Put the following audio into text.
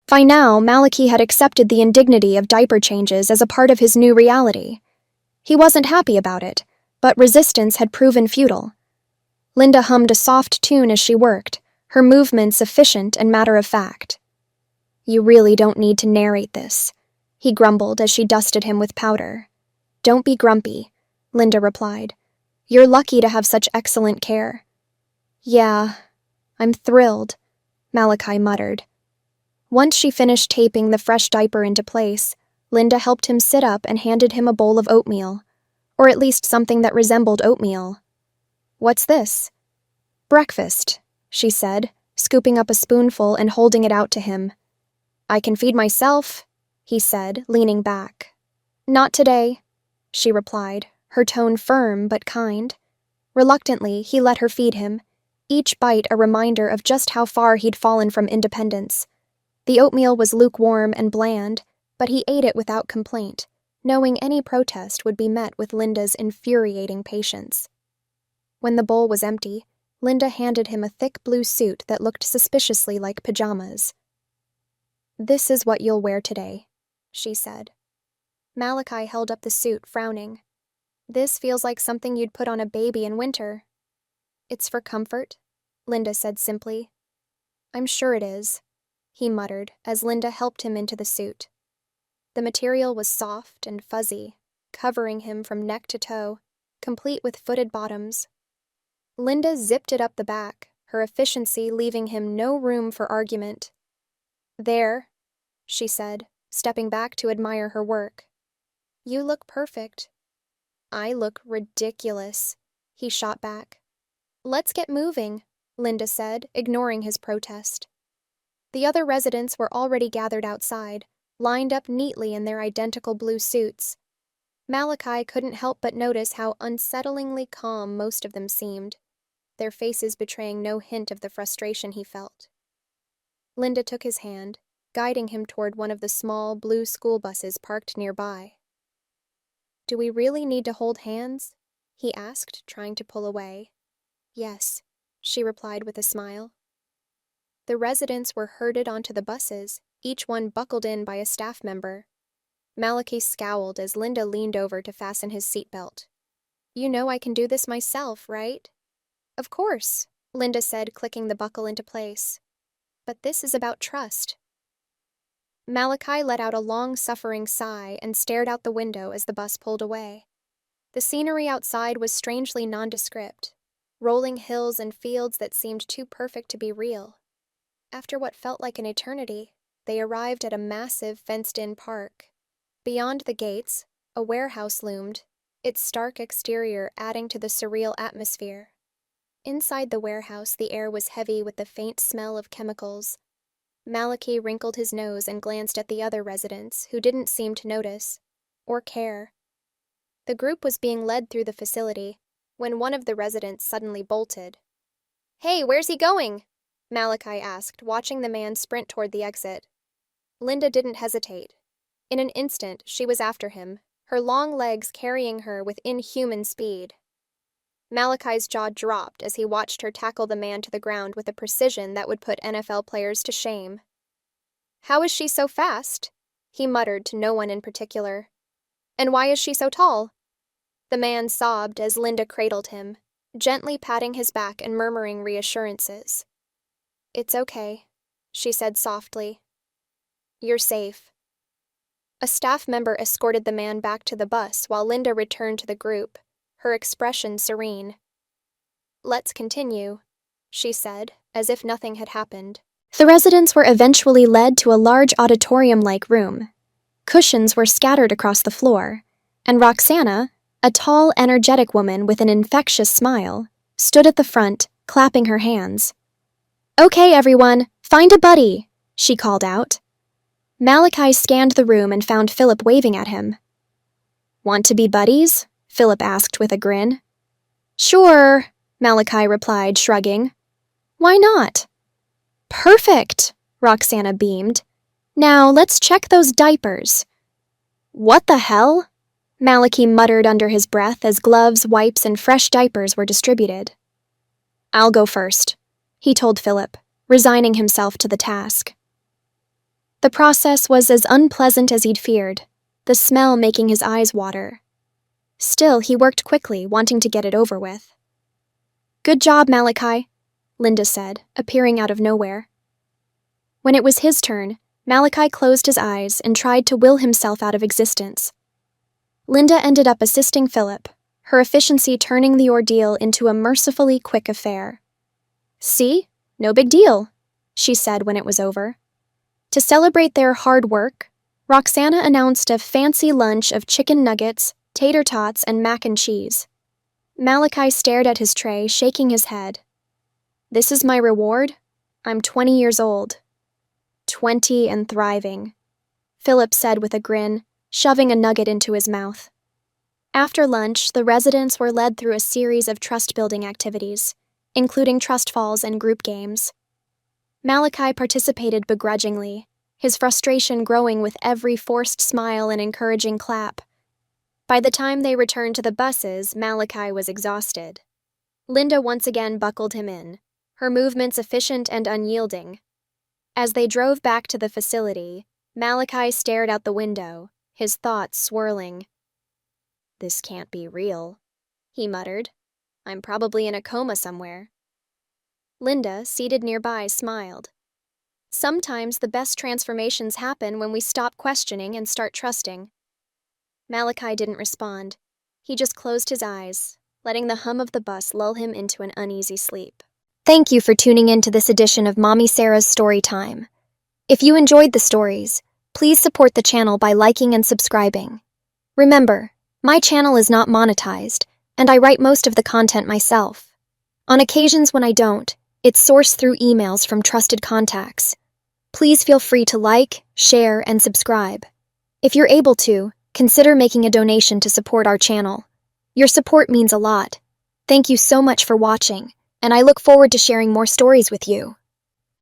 By now, Malachi had accepted the indignity of diaper changes as a part of his new reality. He wasn't happy about it, but resistance had proven futile. Linda hummed a soft tune as she worked, her movements efficient and matter-of-fact. "You really don't need to narrate this," he grumbled as she dusted him with powder. "Don't be grumpy," Linda replied. "You're lucky to have such excellent care." "Yeah, I'm thrilled," Malachi muttered. Once she finished taping the fresh diaper into place, Linda helped him sit up and handed him a bowl of oatmeal, or at least something that resembled oatmeal. "What's this?" "Breakfast," she said, scooping up a spoonful and holding it out to him. "I can feed myself," he said, leaning back. "Not today," she replied, her tone firm but kind. Reluctantly, he let her feed him, each bite a reminder of just how far he'd fallen from independence. The oatmeal was lukewarm and bland, but he ate it without complaint, knowing any protest would be met with Linda's infuriating patience. When the bowl was empty, Linda handed him a thick blue suit that looked suspiciously like pajamas. "This is what you'll wear today," she said. Malachi held up the suit, frowning. "This feels like something you'd put on a baby in winter." "It's for comfort," Linda said simply. "I'm sure it is," he muttered as Linda helped him into the suit. The material was soft and fuzzy, covering him from neck to toe, complete with footed bottoms. Linda zipped it up the back, her efficiency leaving him no room for argument. "There," she said, stepping back to admire her work. "You look perfect." "I look ridiculous," he shot back. "Let's get moving," Linda said, ignoring his protest. The other residents were already gathered outside, lined up neatly in their identical blue suits. Malachi couldn't help but notice how unsettlingly calm most of them seemed, their faces betraying no hint of the frustration he felt. Linda took his hand, guiding him toward one of the small blue school buses parked nearby. "Do we really need to hold hands?" he asked, trying to pull away. "Yes," she replied with a smile. The residents were herded onto the buses, each one buckled in by a staff member. Malachi scowled as Linda leaned over to fasten his seatbelt. "You know I can do this myself, right?" "Of course," Linda said, clicking the buckle into place. "But this is about trust." Malachi let out a long-suffering sigh and stared out the window as the bus pulled away. The scenery outside was strangely nondescript, rolling hills and fields that seemed too perfect to be real. After what felt like an eternity, they arrived at a massive fenced-in park. Beyond the gates, a warehouse loomed, its stark exterior adding to the surreal atmosphere. Inside the warehouse, the air was heavy with the faint smell of chemicals. Malachi wrinkled his nose and glanced at the other residents, who didn't seem to notice, or care. The group was being led through the facility, when one of the residents suddenly bolted. "Hey, where's he going?" Malachi asked, watching the man sprint toward the exit. Linda didn't hesitate. In an instant, she was after him, her long legs carrying her with inhuman speed. Malachi's jaw dropped as he watched her tackle the man to the ground with a precision that would put NFL players to shame. "How is she so fast?" he muttered to no one in particular. "And why is she so tall?" The man sobbed as Linda cradled him, gently patting his back and murmuring reassurances. "It's okay," she said softly. "You're safe." A staff member escorted the man back to the bus while Linda returned to the group, her expression serene. "Let's continue," she said, as if nothing had happened. The residents were eventually led to a large auditorium-like room. Cushions were scattered across the floor, and Roxana, a tall, energetic woman with an infectious smile, stood at the front, clapping her hands. "Okay, everyone, find a buddy," she called out. Malachi scanned the room and found Philip waving at him. "Want to be buddies?" Philip asked with a grin. "Sure," Malachi replied, shrugging. "Why not?" "Perfect," Roxana beamed. "Now let's check those diapers." "What the hell?" Malachi muttered under his breath as gloves, wipes, and fresh diapers were distributed. "I'll go first," he told Philip, resigning himself to the task. The process was as unpleasant as he'd feared, the smell making his eyes water. Still, he worked quickly, wanting to get it over with. "Good job, Malachi," Linda said, appearing out of nowhere. When it was his turn, Malachi closed his eyes and tried to will himself out of existence. Linda ended up assisting Philip, her efficiency turning the ordeal into a mercifully quick affair. "See? No big deal," she said when it was over. To celebrate their hard work, Roxana announced a fancy lunch of chicken nuggets, tater tots, and mac and cheese. Malachi stared at his tray, shaking his head. "This is my reward? I'm 20 years old." 20 and thriving, Philip said with a grin, shoving a nugget into his mouth. After lunch, the residents were led through a series of trust-building activities, including trust falls and group games. Malachi participated begrudgingly, his frustration growing with every forced smile and encouraging clap. By the time they returned to the buses, Malachi was exhausted. Linda once again buckled him in, her movements efficient and unyielding. As they drove back to the facility, Malachi stared out the window, his thoughts swirling. "This can't be real," he muttered. "I'm probably in a coma somewhere." Linda, seated nearby, smiled. Sometimes the best transformations happen when we stop questioning and start trusting. Malachi didn't respond. He just closed his eyes, letting the hum of the bus lull him into an uneasy sleep. Thank you for tuning in to this edition of Mommy Sarah's Story Time. If you enjoyed the stories, please support the channel by liking and subscribing. Remember, my channel is not monetized, and I write most of the content myself. On occasions when I don't, it's sourced through emails from trusted contacts. Please feel free to like, share, and subscribe. If you're able to, consider making a donation to support our channel. Your support means a lot. Thank you so much for watching, and I look forward to sharing more stories with you.